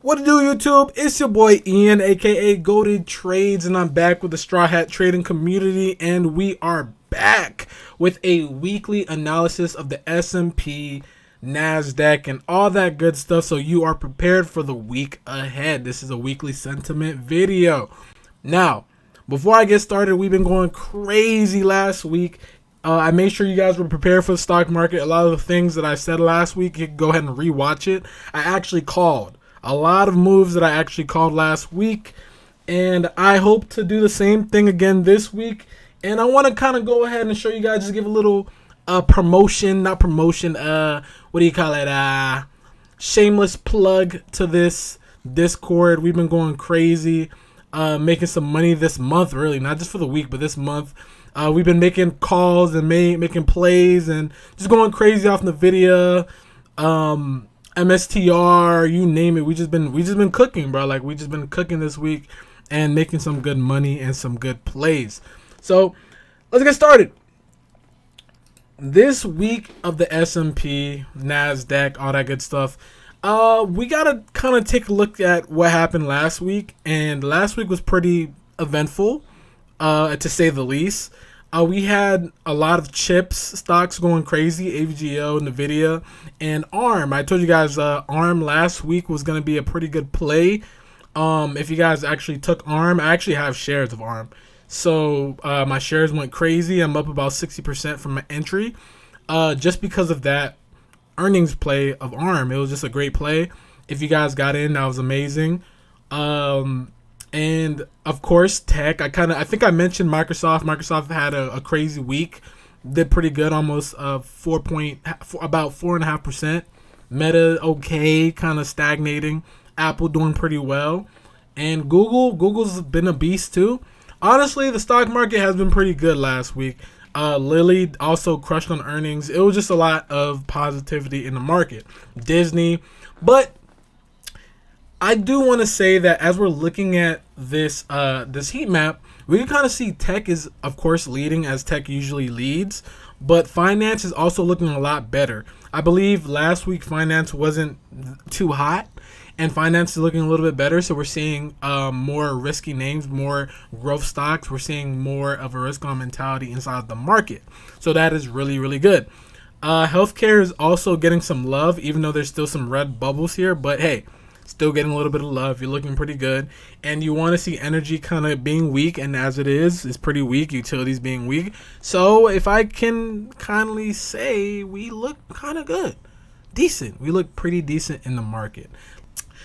What to do, YouTube? It's your boy Ian, aka Goated Trades, and I'm back with the Straw Hat Trading Community, and we are back with a weekly analysis of the S&P, NASDAQ, and all that good stuff, so you are prepared for the week ahead. This is a weekly sentiment video. Now, before I get started, we've been going crazy last week. I made sure you guys were prepared for the stock market. A lot of the things that I said last week, you can go ahead and rewatch it. I actually called a lot of moves that I actually called last week, and I hope to do the same thing again this week. And I want to kind of go ahead and show you guys, just give a little shameless plug to this Discord. We've been going crazy, making some money this month, really, not just for the week, but this month. We've been making calls and making plays and just going crazy off NVIDIA, MSTR, you name it. We just been cooking, bro. Like, we just been cooking this week and making some good money and some good plays. So let's get started. This week of the S&P, NASDAQ, all that good stuff. We gotta kind of take a look at what happened last week, and last week was pretty eventful, to say the least. We had a lot of chips stocks going crazy, AVGO, NVIDIA, and ARM. I told you guys ARM last week was going to be a pretty good play. If you guys actually took ARM, I actually have shares of ARM. So my shares went crazy. I'm up about 60% from my entry just because of that earnings play of ARM. It was just a great play. If you guys got in, that was amazing. And of course, tech. I think I mentioned Microsoft. Microsoft had a crazy week, did pretty good, almost about 4.5%. Meta okay, kind of stagnating. Apple doing pretty well, and Google's been a beast too. Honestly, the stock market has been pretty good last week. Lilly also crushed on earnings. It was just a lot of positivity in the market. Disney, but I do want to say that as we're looking at this heat map, we can kind of see tech is, of course, leading, as tech usually leads, but finance is also looking a lot better. I believe last week finance wasn't too hot, and finance is looking a little bit better, so we're seeing more risky names, more growth stocks. We're seeing more of a risk-on mentality inside the market, so that is really, really good. Healthcare is also getting some love, even though there's still some red bubbles here, but hey, still getting a little bit of love. You're looking pretty good. And you want to see energy kind of being weak, and as it is, it's pretty weak. Utilities being weak. So if I can kindly say, we look kind of good. Decent. We look pretty decent in the market.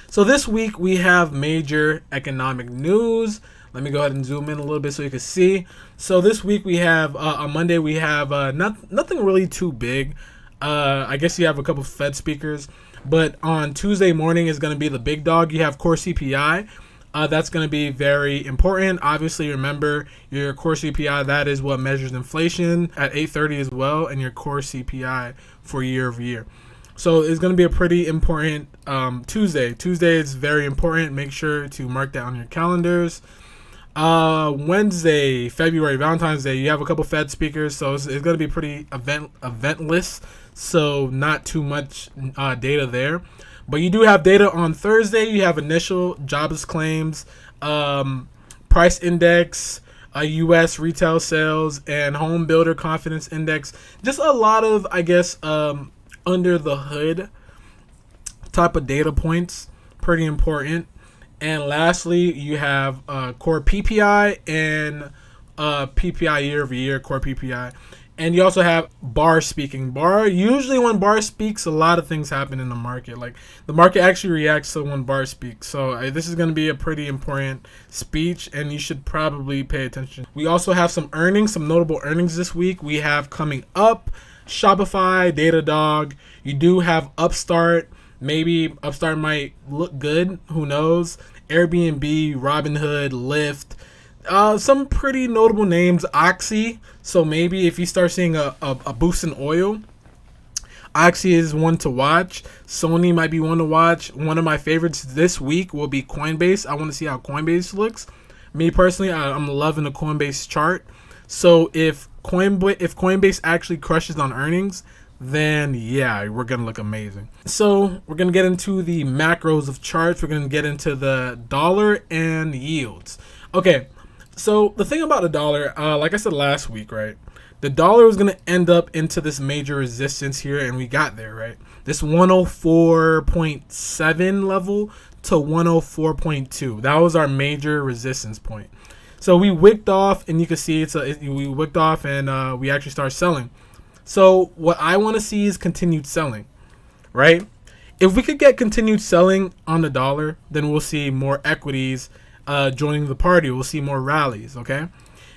So this week we have major economic news. Let me go ahead and zoom in a little bit so you can see. So this week we have, on Monday, we have nothing really too big. I guess you have a couple Fed speakers. But on Tuesday morning is going to be the big dog. You have core CPI. That's going to be very important. Obviously, remember your core CPI, that is what measures inflation at 8:30 as well, and your core CPI for year over year. So it's going to be a pretty important Tuesday. Tuesday is very important. Make sure to mark that on your calendars. Wednesday, February, Valentine's Day, you have a couple Fed speakers, so it's going to be pretty eventless, so not too much data there. But you do have data on Thursday. You have initial jobless claims, price index, U.S. retail sales, and home builder confidence index. Just a lot of, I guess, under the hood type of data points, pretty important. And lastly, you have core PPI and PPI year over year, core PPI. And you also have Barr speaking. Usually when Barr speaks, a lot of things happen in the market. Like, the market actually reacts to when Barr speaks. So this is going to be a pretty important speech, and you should probably pay attention. We also have some notable earnings this week. We have coming up Shopify, Datadog. You do have Upstart. Maybe Upstart might look good. Who knows? Airbnb, Robinhood, Lyft. Some pretty notable names. Oxy. So maybe if you start seeing a boost in oil, Oxy is one to watch. Sony might be one to watch. One of my favorites this week will be Coinbase. I want to see how Coinbase looks. Me personally, I'm loving the Coinbase chart. So if Coinbase actually crushes on earnings, then yeah, we're gonna look amazing. So we're gonna get into the macros of charts. We're gonna get into the dollar and yields. Okay, so the thing about the dollar, like I said last week, right? The dollar was gonna end up into this major resistance here, and we got there, right? This 104.7 level to 104.2. That was our major resistance point. So we wicked off, and you can see we wicked off, and we actually started selling. So what I want to see is continued selling, right? If we could get continued selling on the dollar, then we'll see more equities joining the party. We'll see more rallies, okay?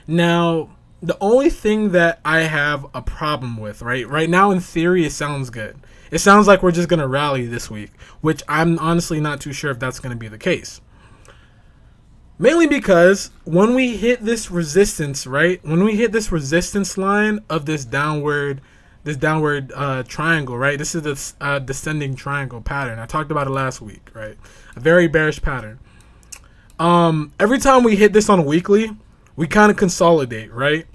Now, the only thing that I have a problem with, right now in theory, it sounds good. It sounds like we're just going to rally this week, which I'm honestly not too sure if that's going to be the case. Mainly because when we hit this resistance, right? When we hit this resistance line of this downward triangle, right? This is this descending triangle pattern. I talked about it last week, right? A very bearish pattern. Every time we hit this on a weekly, we kind of consolidate, right?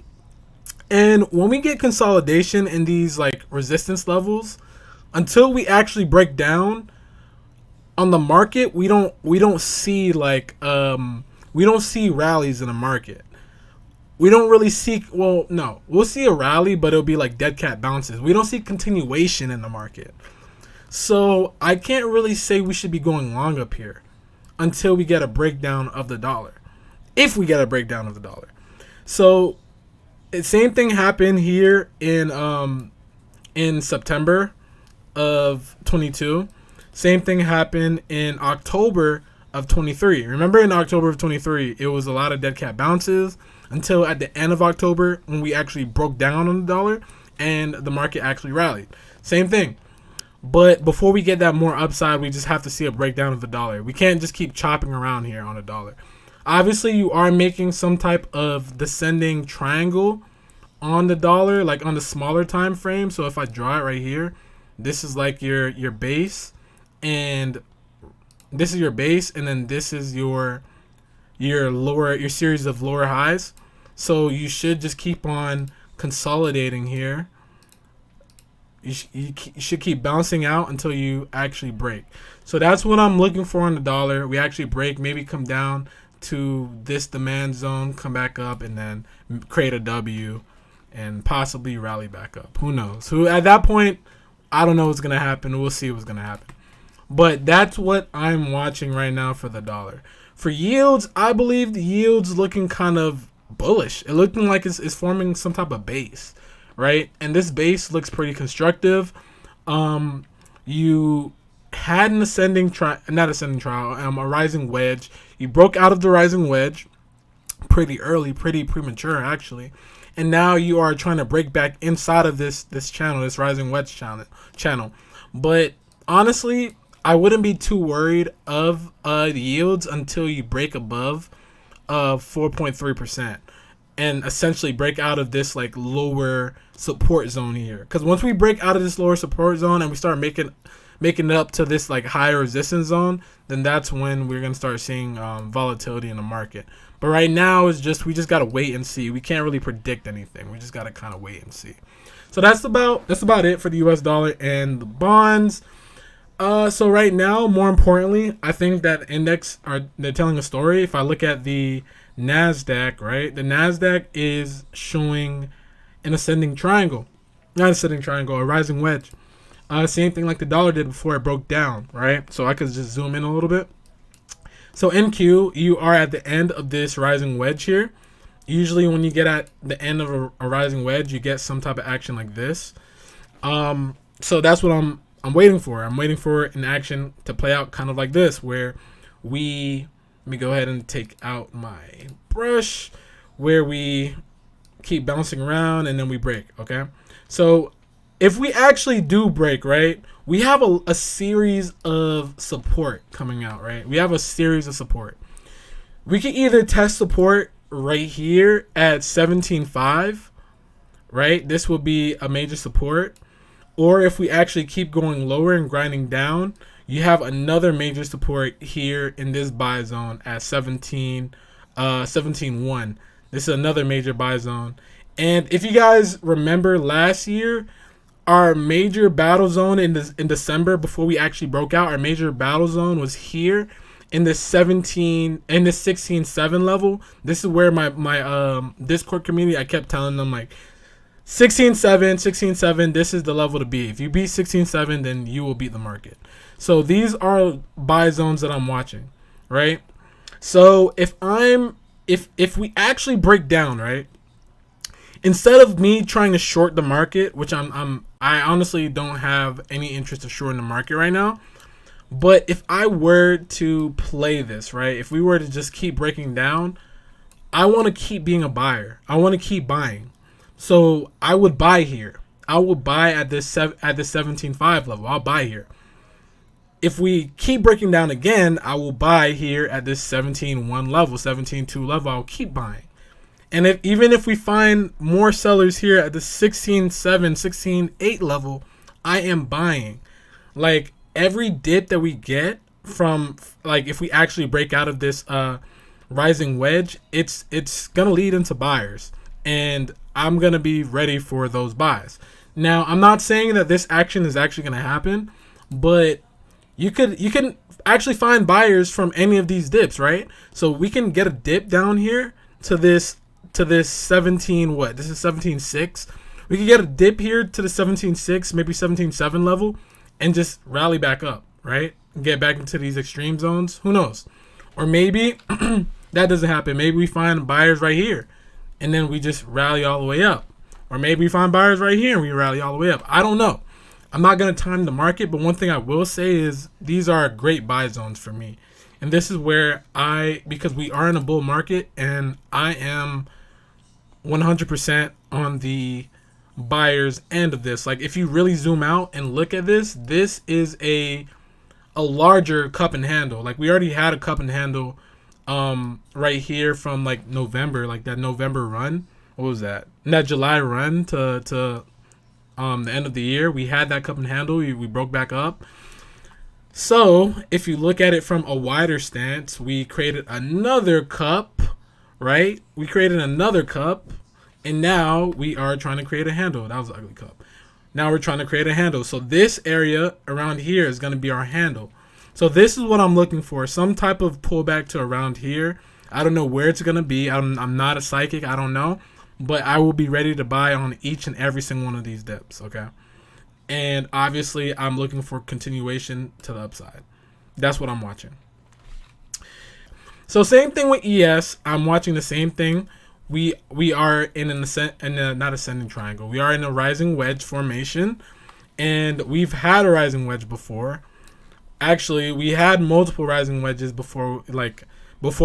And when we get consolidation in these like resistance levels, until we actually break down on the market, we don't see like we don't see rallies in the market. We don't really see, well, no, we'll see a rally, but it'll be like dead cat bounces. We don't see continuation in the market. So I can't really say we should be going long up here until we get a breakdown of the dollar. If we get a breakdown of the dollar. So same thing happened here in September of 22. Same thing happened in October of 23. Remember in October of 23, it was a lot of dead cat bounces until at the end of October when we actually broke down on the dollar and the market actually rallied. Same thing. But before we get that more upside, we just have to see a breakdown of the dollar. We can't just keep chopping around here on the dollar. Obviously, you are making some type of descending triangle on the dollar, like on the smaller time frame. So if I draw it right here, this is like your base, and this is your base, and then this is your series of lower highs. So you should just keep on consolidating here. You should keep bouncing out until you actually break. So that's what I'm looking for on the dollar. We actually break, maybe come down to this demand zone, come back up, and then create a W and possibly rally back up. Who knows? At that point, I don't know what's going to happen. We'll see what's going to happen. But that's what I'm watching right now for the dollar. For yields, I believe the yields looking kind of bullish. It looking like it's forming some type of base, right? And this base looks pretty constructive. You had an a rising wedge. You broke out of the rising wedge pretty early, pretty premature actually. And now you are trying to break back inside of this channel, this rising wedge channel. But honestly, I wouldn't be too worried of the yields until you break above 4.3% and essentially break out of this like lower support zone here. Because once we break out of this lower support zone and we start making it up to this like higher resistance zone, then that's when we're gonna start seeing volatility in the market. But right now it's just we just gotta wait and see. We can't really predict anything. We just gotta kind of wait and see. So that's about it for the U.S. dollar and the bonds. So right now, more importantly, I think that they're telling a story. If I look at the NASDAQ, right, the NASDAQ is showing an ascending triangle, not ascending triangle, a rising wedge. Same thing like the dollar did before it broke down, right? So I could just zoom in a little bit. So NQ, you are at the end of this rising wedge here. Usually when you get at the end of a rising wedge, you get some type of action like this. So that's what I'm waiting for. I'm waiting for an action to play out kind of like this, where let me go ahead and take out my brush, where we keep bouncing around and then we break, okay? So if we actually do break, right, we have a series of support coming out, right? We have a series of support. We can either test support right here at 17.5, right? This will be a major support. Or if we actually keep going lower and grinding down, you have another major support here in this buy zone at 17.1. This is another major buy zone. And if you guys remember last year, our major battle zone in December before we actually broke out. Our major battle zone was here in the 16.7 level. This is where my Discord community, I kept telling them like 16.7, this is the level to be. If you beat 16.7, then you will beat the market. So these are buy zones that I'm watching, right? So if we actually break down, right? Instead of me trying to short the market, which I honestly don't have any interest of shorting the market right now. But if I were to play this, right? If we were to just keep breaking down, I want to keep being a buyer. I want to keep buying. So I would buy here. I will buy at this 17.5 level. I'll buy here. If we keep breaking down again, I will buy here at this 17.1 level, 17.2 level. I'll keep buying. And even if we find more sellers here at the 16.7, 16.8 level, I am buying. Like every dip that we get from, like if we actually break out of this rising wedge, it's gonna lead into buyers, and I'm gonna be ready for those buys. Now, I'm not saying that this action is actually gonna happen, but you can actually find buyers from any of these dips, right? So we can get a dip down here to this 17, what? This is 17.6. We could get a dip here to the 17.6, maybe 17.7 level, and just rally back up, right? Get back into these extreme zones. Who knows? Or maybe that doesn't happen. Maybe we find buyers right here, and then we just rally all the way up. Or maybe we find buyers right here and we rally all the way up. I don't know. I'm not going to time the market, but one thing I will say is these are great buy zones for me. And this is where because we are in a bull market, and I am 100% on the buyer's end of this. Like if you really zoom out and look at this, this is a larger cup and handle. Like we already had a cup and handle right here from like November, like that November run. What was that? That July run to the end of the year. We had that cup and handle. We broke back up. So if you look at it from a wider stance, we created another cup, right? We created another cup, and now we are trying to create a handle. That was an ugly cup. Now we're trying to create a handle. So this area around here is going to be our handle. So this is what I'm looking for. Some type of pullback to around here. I don't know where it's going to be. I'm not a psychic. I don't know. But I will be ready to buy on each and every single one of these dips, okay? And obviously, I'm looking for continuation to the upside. That's what I'm watching. So same thing with ES. I'm watching the same thing. We are in not ascending triangle. We are in a rising wedge formation, and we've had a rising wedge before. Actually, we had multiple rising wedges before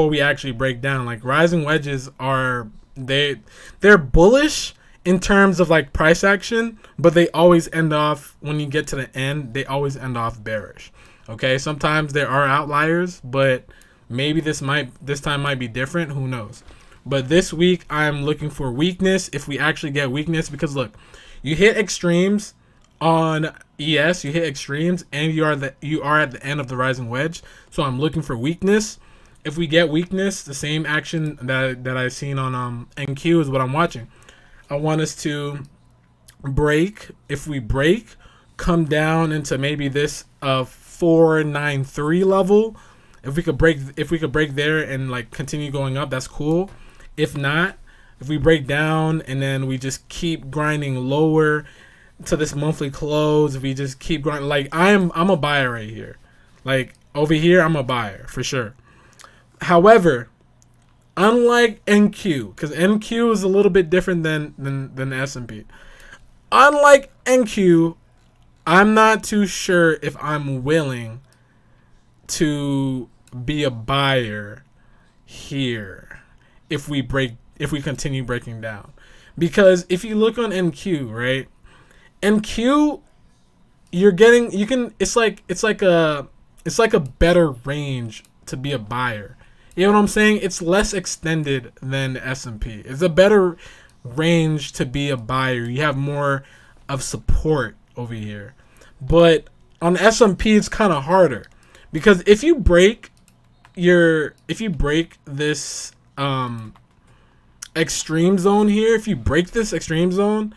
we actually break down. Like rising wedges are they're bullish in terms of like price action, but they always end off, when you get to the end, they always end off bearish. Okay, sometimes there are outliers, but maybe this time might be different. Who knows? But this week I'm looking for weakness. If we actually get weakness, because look, you hit extremes on ES, you hit extremes, and you are at the end of the rising wedge. So I'm looking for weakness. If we get weakness, the same action that I've seen on NQ is what I'm watching. I want us to break. If we break, come down into maybe this 493 level. If we could break there and like continue going up, that's cool. If not, if we break down and then we just keep grinding lower to this monthly close, if we just keep grinding, like I'm a buyer right here. Like over here, I'm a buyer for sure. However, unlike NQ, because NQ is a little bit different than the S&P. Unlike NQ, I'm not too sure if I'm willing to be a buyer here if we continue breaking down. Because if you look on NQ, right? NQ, it's like a better range to be a buyer. You know what I'm saying? It's less extended than the S&P. It's a better range to be a buyer. You have more of support over here. But on the S&P, it's kind of harder. Because if you break this extreme zone here, if you break this extreme zone,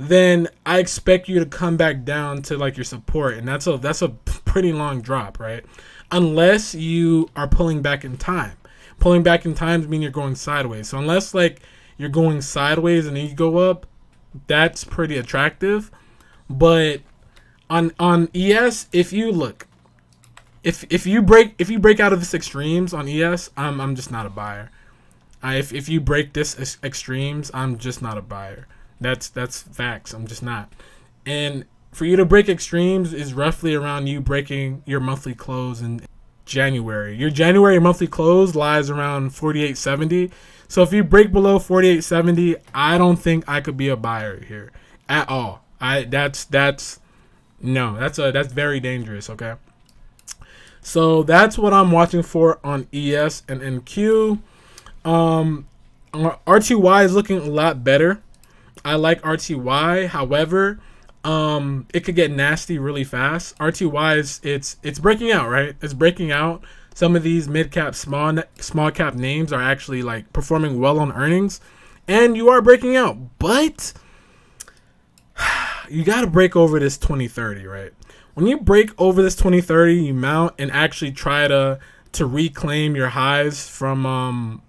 then I expect you to come back down to like your support, and that's a pretty long drop, right? Unless you are pulling back in time. Pulling back in time means you're going sideways. So unless like you're going sideways and then you go up, that's pretty attractive. But on ES, if you look, if you break out of this extremes on ES, I'm just not a buyer. If you break this extremes, I'm just not a buyer. That's facts. I'm just not. And for you to break extremes is roughly around you breaking your monthly close in January. Your January monthly close lies around 48.70. So if you break below 48.70, I don't think I could be a buyer here at all. That's very dangerous. Okay. So that's what I'm watching for on ES and NQ. RTY is looking a lot better. I like RTY. However, it could get nasty really fast. RTY is it's breaking out, right? It's breaking out. Some of these mid cap, small cap names are actually like performing well on earnings, and you are breaking out. But you got to break over this 2030, right? When you break over this 2030, you mount and actually try to reclaim your highs from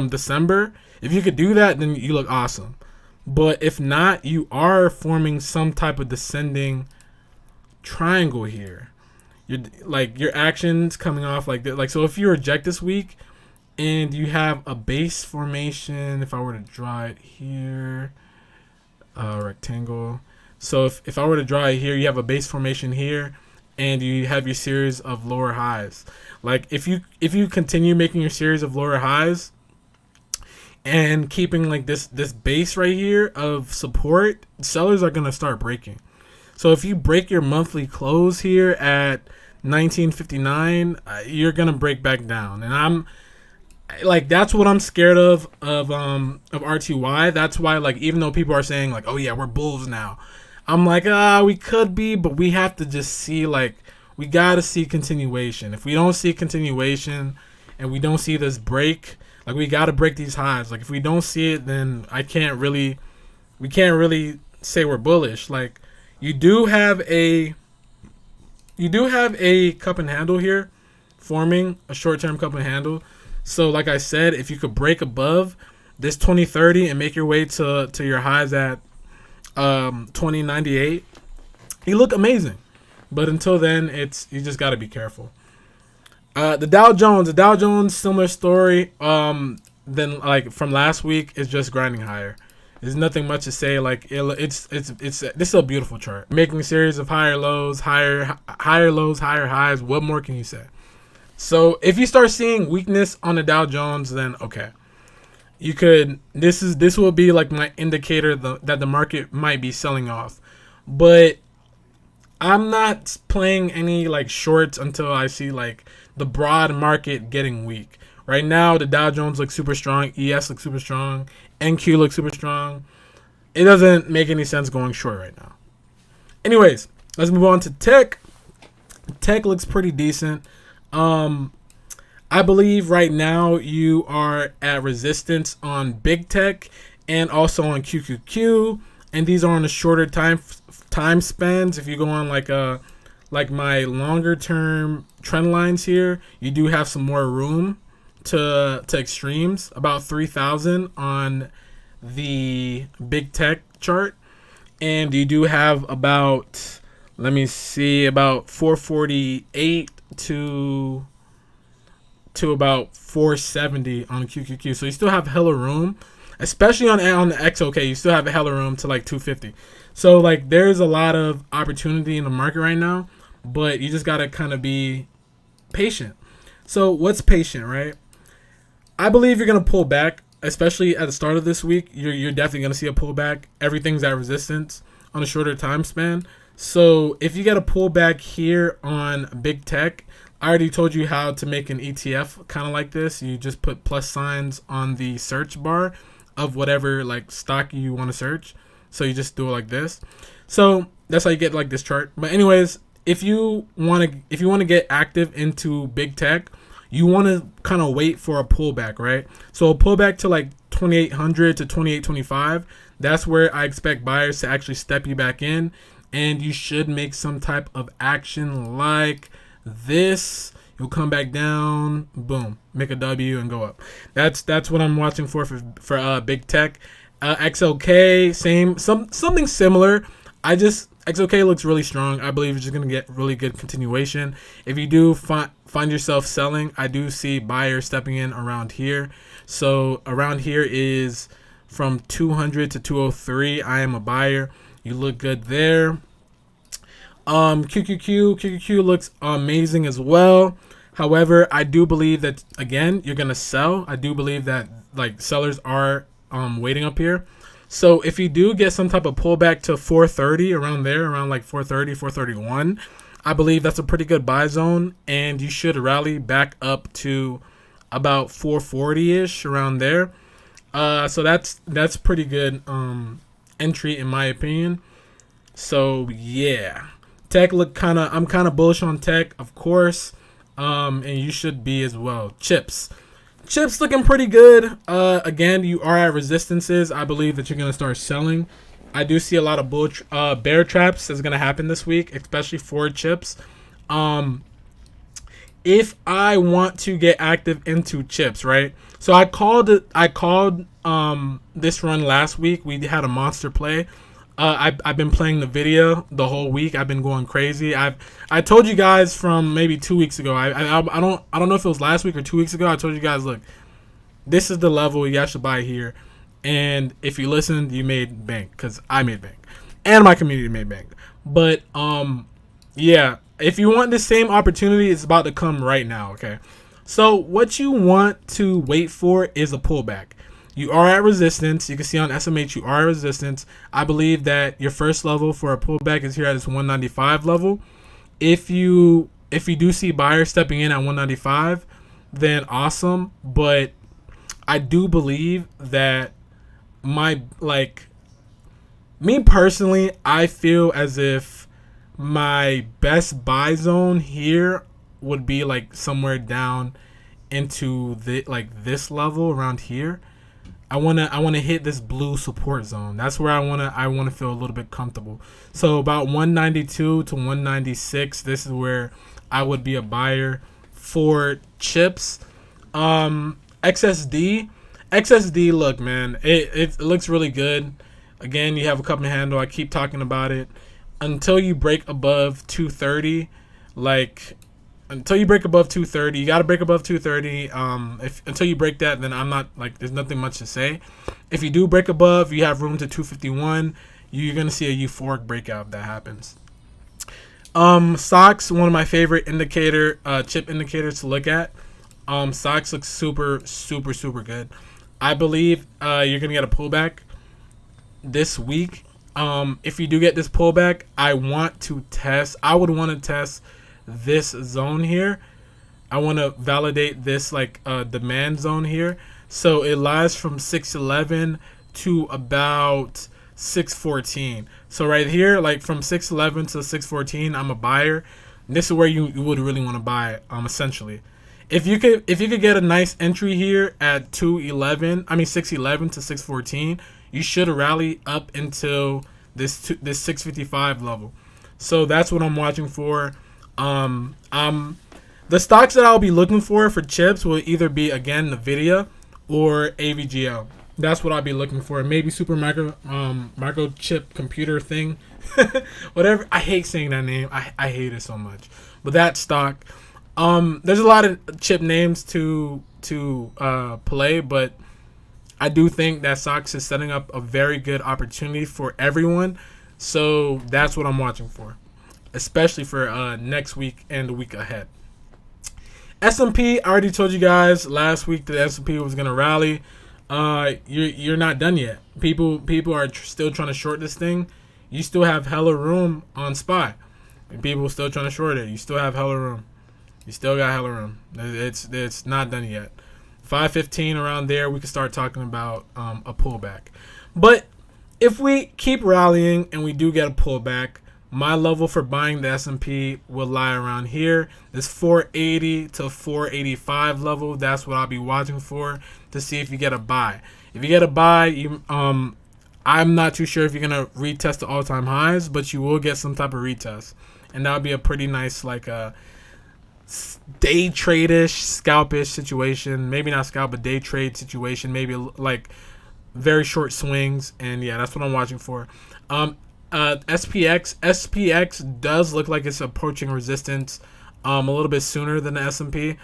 December. If you could do that, then you look awesome. But if not, you are forming some type of descending triangle here. Your actions coming off like that. Like, so if you reject this week and you have a base formation, if I were to draw it here, rectangle. So if I were to draw it here, you have a base formation here, and you have your series of lower highs. Like if you continue making your series of lower highs and keeping like this base right here of support, sellers are gonna start breaking. So if you break your monthly close here at 1959, you're gonna break back down, and I'm like, that's what I'm scared of RTY. That's why, like, even though people are saying like, oh yeah, we're bulls now, I'm like, we could be, but we have to just see, like, we gotta see continuation. If we don't see continuation and we don't see this break, like, we gotta break these highs. Like, if we don't see it, then we can't really say we're bullish. Like, you do have a cup and handle here forming, a short-term cup and handle. So like I said, if you could break above this 2030 and make your way to your highs at 2098, you look amazing. But until then, you just got to be careful. The Dow Jones, similar story. Then like from last week, is just grinding higher. There's nothing much to say. Like this is a beautiful chart, making a series of higher lows, higher lows, higher highs. What more can you say? So if you start seeing weakness on the Dow Jones, then okay, you could. This will be like my indicator that the market might be selling off, but I'm not playing any like shorts until I see like the broad market getting weak. Right now, the Dow Jones looks super strong, ES looks super strong, NQ looks super strong. It doesn't make any sense going short right now. Anyways, let's move on to tech. Tech looks pretty decent. I believe right now you are at resistance on big tech and also on QQQ, and these are on the shorter time spans. If you go on like my longer term trend lines here, you do have some more room to extremes, about 3,000 on the big tech chart, and you do have about, let me see, about 448 to about 470 on QQQ. So you still have hella room, especially on the XOK. You still have a hella room to like 250. So like there's a lot of opportunity in the market right now, but you just gotta kind of be patient. So what's patient, right? I believe you're gonna pull back, especially at the start of this week. You're definitely gonna see a pullback. Everything's at resistance on a shorter time span. So if you get a pullback here on big tech, I already told you how to make an ETF kind of like this. You just put plus signs on the search bar of whatever like stock you want to search. So you just do it like this. So that's how you get like this chart. But anyways, if you want to get active into big tech, you want to kind of wait for a pullback, right? So a pullback to like 2800 to 2825. That's where I expect buyers to actually step you back in, and you should make some type of action like this. You'll come back down, boom, make a W and go up. That's what I'm watching for big tech. XOK, something similar. XOK looks really strong. I believe it's just gonna get really good continuation. If you do find yourself selling, I do see buyers stepping in around here. So around here is from 200 to 203. I am a buyer. You look good there. QQQ looks amazing as well. However, I do believe that, again, you're gonna sell. I do believe that like sellers are waiting up here. So if you do get some type of pullback to 430 around there, around like 430, 431, I believe that's a pretty good buy zone, and you should rally back up to about 440-ish around there. So that's pretty good entry in my opinion. So yeah, tech I'm kind of bullish on tech, of course, and you should be as well. Chips looking pretty good. Again, you are at resistances. I believe that you're gonna start selling. I do see a lot of bear traps that's gonna happen this week, especially for chips. If I want to get active into chips, right? So I called this run last week. We had a monster play. I've been playing the video the whole week. I've been going crazy. I told you guys from maybe 2 weeks ago. I don't know if it was last week or 2 weeks ago. I told you guys, look, this is the level you guys should buy here. And if you listened, you made bank, because I made bank, and my community made bank. But yeah, if you want the same opportunity, it's about to come right now. Okay, so what you want to wait for is a pullback. You are at resistance. You can see on SMH you are at resistance. I believe that your first level for a pullback is here at this 195 level. If you do see buyers stepping in at 195, then awesome. But I do believe that me personally, I feel as if my best buy zone here would be like somewhere down into this level around here. I wanna hit this blue support zone. That's where I wanna feel a little bit comfortable. So about 192 to 196. This is where I would be a buyer for chips. XSD. Look, man, it looks really good. Again, you have a cup and handle. I keep talking about it until you break above 230. Until you break above 230, you got to break above 230. Until you break that, then I'm not there's nothing much to say. If you do break above, you have room to 251. You're gonna see a euphoric breakout if that happens. Stocks, one of my favorite chip indicators to look at. Stocks looks super good. I believe you're gonna get a pullback this week. If you do get this pullback, I would want to test this zone here. I want to validate this demand zone here. So it lies from 611 to about 614. So right here, from 611 to 614, I'm a buyer. This is where you would really want to buy, essentially. If you could get a nice entry here at 611 to 614, you should rally up until this 655 level. So that's what I'm watching for. The stocks that I'll be looking for chips will either be, again, Nvidia or AVGL. That's what I'll be looking for. Maybe super microchip computer thing. Whatever. I hate saying that name. I hate it so much. But that stock. There's a lot of chip names to play, but I do think that stocks is setting up a very good opportunity for everyone. So that's what I'm watching for, especially for next week and the week ahead. S&P, I already told you guys last week that the S&P was going to rally. You're not done yet. People are still trying to short this thing. You still have hella room on SPY. People still trying to short it. You still have hella room. You still got hella room. It's not done yet. 515 around there, we can start talking about a pullback. But if we keep rallying and we do get a pullback, my level for buying the S&P will lie around here. This 480 to 485 level, that's what I'll be watching for to see if you get a buy. If you get a buy, I'm not too sure if you're gonna retest the all-time highs, but you will get some type of retest, and that would be a pretty nice like day trade-ish, scalp-ish situation. Maybe not scalp, but day trade situation. Maybe like very short swings, and yeah, that's what I'm watching for. SPX does look like it's approaching resistance a little bit sooner than the S&P.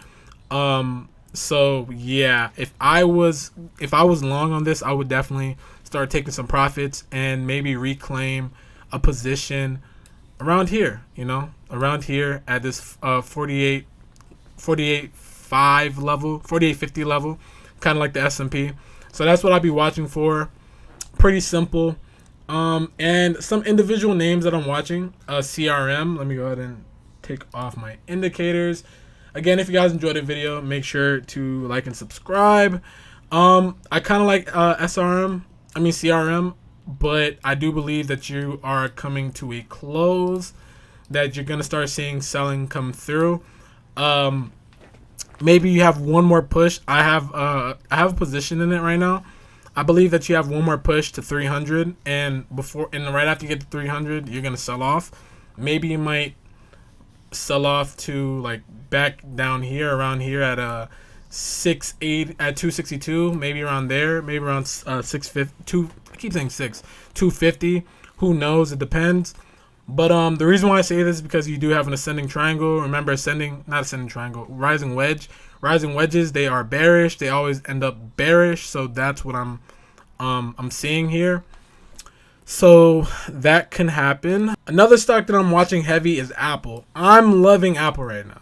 So yeah, if I was long on this, I would definitely start taking some profits and maybe reclaim a position around here, around here at this 48.5 level, 48.50 level, kind of like the S&P. So that's what I'll be watching for. Pretty simple. And some individual names that I'm watching. CRM. Let me go ahead and take off my indicators. Again, if you guys enjoyed the video, make sure to like and subscribe. I kind of like CRM, but I do believe that you are coming to a close, that you're gonna start seeing selling come through. Maybe you have one more push. I have a position in it right now. I believe that you have one more push to 300, and right after you get to 300, you're gonna sell off. Maybe you might sell off to like back down here, around here at 6.8 at 262, maybe around there, maybe around 650. I keep saying 250. Who knows? It depends. But the reason why I say this is because you do have an ascending triangle. Remember, not ascending triangle, rising wedge. Rising wedges, they are bearish. They always end up bearish. So that's what I'm seeing here. So that can happen. Another stock that I'm watching heavy is Apple. I'm loving Apple right now.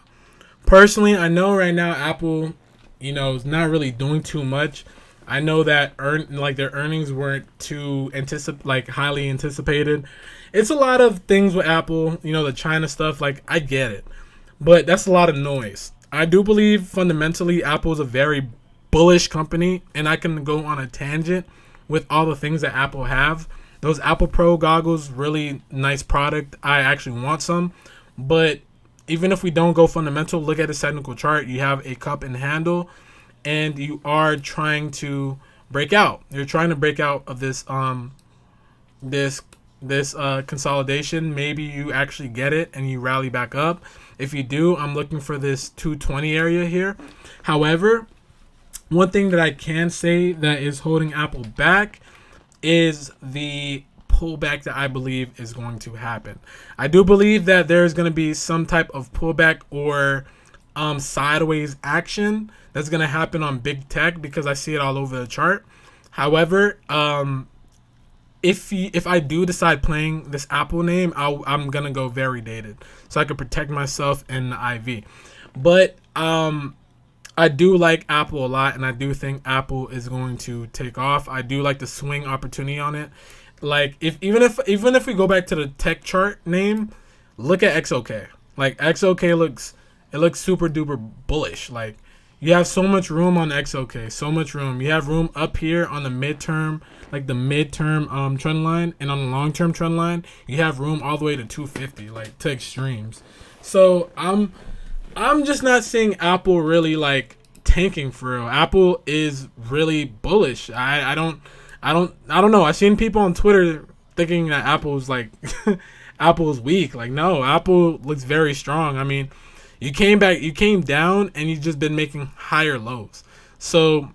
Personally, I know right now Apple, is not really doing too much. I know that their earnings weren't too highly anticipated. It's a lot of things with Apple, the China stuff. Like, I get it, but that's a lot of noise. I do believe fundamentally Apple is a very bullish company, and I can go on a tangent with all the things that Apple have. Those Apple Pro goggles, really nice product. I actually want some, but even if we don't go fundamental, look at the technical chart. You have a cup and handle, and you are trying to break out. You're trying to break out of this consolidation. Maybe you actually get it and you rally back up. If you do, I'm looking for this 220 area here. However, one thing that I can say that is holding Apple back is the pullback that I believe is going to happen. I do believe that there is going to be some type of pullback or sideways action that's going to happen on big tech, because I see it all over the chart. However, if I do decide playing this Apple name, I'm gonna go very dated, so I can protect myself in the IV. But I do like Apple a lot, and I do think Apple is going to take off. I do like the swing opportunity on it. Like, even if we go back to the tech chart name, look at XOK. Like, XOK looks super duper bullish. Like, you have so much room on XOK, so much room. You have room up here on the midterm, trend line, and on the long-term trend line, you have room all the way to 250, like to extremes. So I'm just not seeing Apple really like tanking for real. Apple is really bullish. I don't know. I've seen people on Twitter thinking that Apple's like Apple's weak. Like, no, Apple looks very strong. I mean, you came down, and you've just been making higher lows. So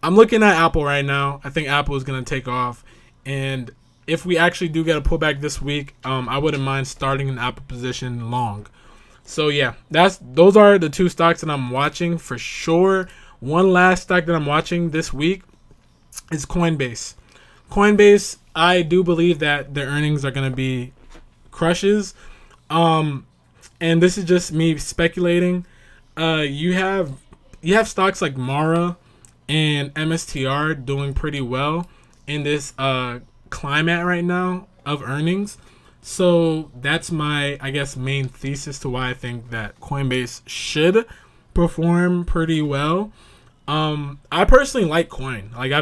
I'm looking at Apple right now. I think Apple is going to take off. And if we actually do get a pullback this week, I wouldn't mind starting an Apple position long. So yeah, those are the two stocks that I'm watching for sure. One last stock that I'm watching this week is Coinbase. Coinbase, I do believe that their earnings are going to be crushes. And this is just me speculating. You have stocks like Mara and MSTR doing pretty well in this climate right now of earnings. So that's my, I guess, main thesis to why I think that Coinbase should perform pretty well. I personally like Coin. Like,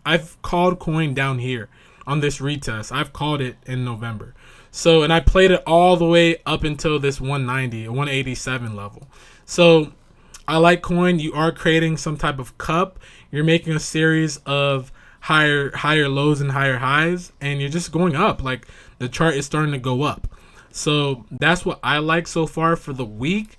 I've called Coin down here on this retest. I've called it in November. So, and I played it all the way up until this 190, 187 level. So, I like Coin. You are creating some type of cup. You're making a series of higher lows and higher highs, and you're just going up. Like the chart is starting to go up. So that's what I like so far for the week.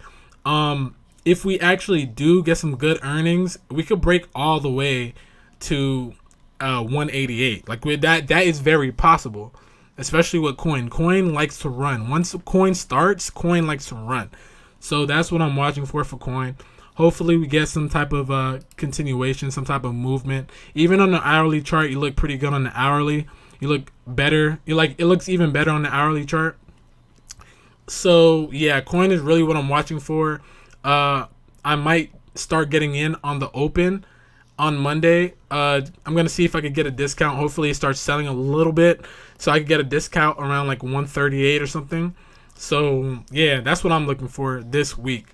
If we actually do get some good earnings, we could break all the way to 188. Like with that is very possible, especially with coin. Coin likes to run. Once coin starts, coin likes to run. So that's what I'm watching for coin. Hopefully we get some type of continuation, some type of movement. Even on the hourly chart, you look pretty good on the hourly. You look better. It looks even better on the hourly chart. So yeah, coin is really what I'm watching for. I might start getting in on the open on Monday. I'm gonna see if I could get a discount. Hopefully it starts selling a little bit, so I could get a discount around like 138 or something. So yeah, that's what I'm looking for this week.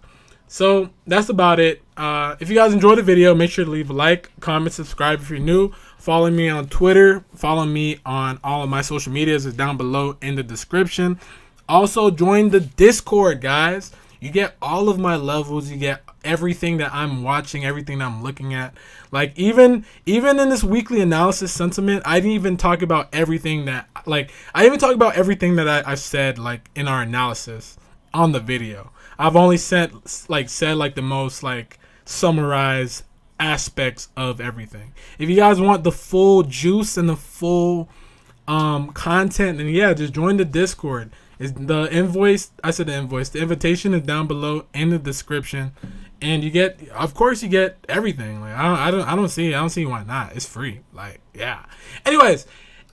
So that's about it. If you guys enjoyed the video, make sure to leave a like, comment, subscribe if you're new. Follow me on Twitter. Follow me on all of my social medias. It's down below in the description. Also, join the Discord, guys. You get all of my levels. You get everything that I'm watching, everything that I'm looking at. Like even in this weekly analysis sentiment, I didn't even talk about everything that I said like in our analysis on the video. I've only said the most like summarized aspects of everything. If you guys want the full juice and the full content, then yeah, just join the Discord. Is the invitation is down below in the description, and you get everything. Like I don't see why not. It's free. Like yeah. Anyways,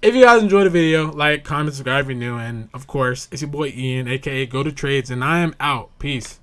if you guys enjoyed the video, like, comment, subscribe if you're new, and of course it's your boy Ian, aka Go to Trades, and I am out. Peace.